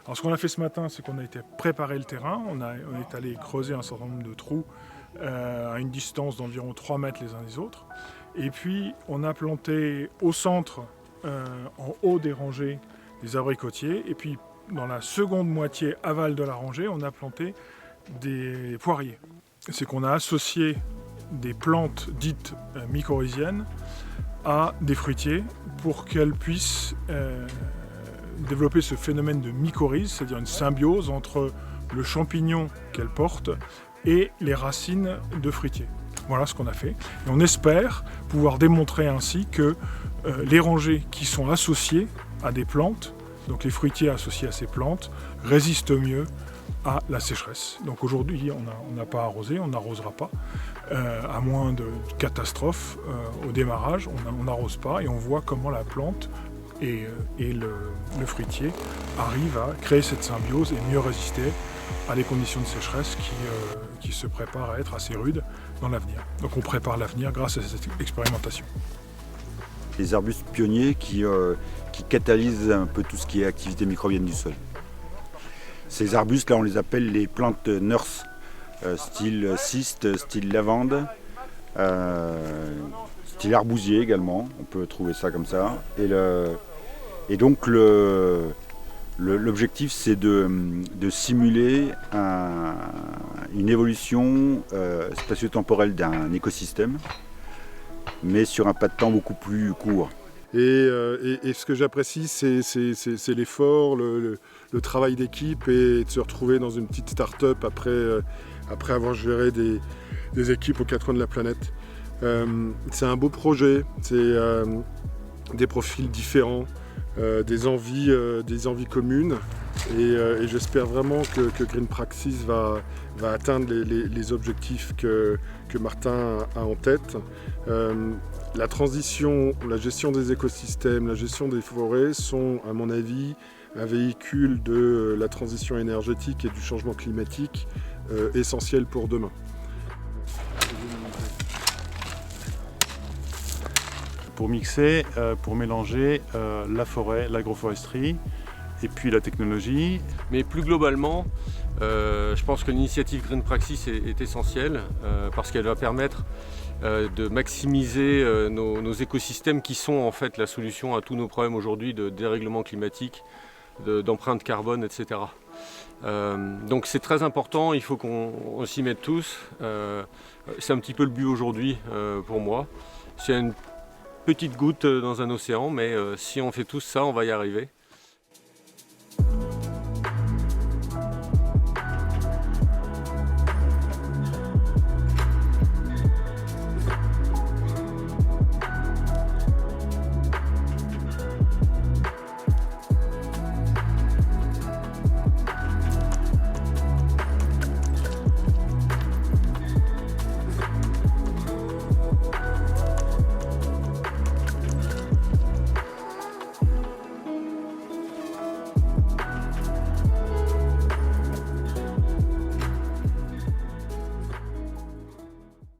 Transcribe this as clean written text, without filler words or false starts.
Alors ce qu'on a fait ce matin, c'est qu'on a été préparer le terrain, on est allé creuser un certain nombre de trous à une distance d'environ 3 mètres les uns des autres. Et puis on a planté au centre, en haut des rangées, des abricotiers. Et puis dans la seconde moitié aval de la rangée, on a planté des poiriers. C'est qu'on a associé des plantes dites mycorhiziennes à des fruitiers pour qu'elles puissent développer ce phénomène de mycorhize, c'est-à-dire une symbiose entre le champignon qu'elle porte et les racines de fruitiers. Voilà ce qu'on a fait. Et on espère pouvoir démontrer ainsi que les rangées qui sont associées à des plantes, donc les fruitiers associés à ces plantes, résistent mieux à la sécheresse. Donc aujourd'hui, on n'a pas arrosé, on n'arrosera pas, à moins de catastrophes au démarrage, on n'arrose pas et on voit comment la plante et le fruitier arrivent à créer cette symbiose et mieux résister à des conditions de sécheresse qui se préparent à être assez rudes dans l'avenir. Donc on prépare l'avenir grâce à cette expérimentation. Les arbustes pionniers qui catalysent un peu tout ce qui est activité microbienne du sol. Ces arbustes-là, on les appelle les plantes nurse, style cyste, style lavande, style arbousier également, on peut trouver ça comme ça. Et donc l'objectif, c'est de simuler une évolution spatio-temporelle d'un écosystème, mais sur un pas de temps beaucoup plus court. Et ce que j'apprécie, c'est l'effort, le travail d'équipe et de se retrouver dans une petite start-up après avoir géré des équipes aux quatre coins de la planète. C'est un beau projet, c'est des profils différents, des envies communes et j'espère vraiment que Green Praxis va atteindre les objectifs que Martin a en tête. La transition, la gestion des écosystèmes, la gestion des forêts sont, à mon avis, un véhicule de la transition énergétique et du changement climatique essentiel pour demain. Pour mixer, pour mélanger la forêt, l'agroforesterie et puis la technologie. Mais plus globalement, je pense que l'initiative Green Praxis est essentielle parce qu'elle va permettre de maximiser nos écosystèmes qui sont en fait la solution à tous nos problèmes aujourd'hui de dérèglement climatique, d'empreinte carbone, etc. Donc c'est très important, il faut qu'on s'y mette tous. C'est un petit peu le but aujourd'hui pour moi. C'est une petite goutte dans un océan, mais si on fait tous ça, on va y arriver.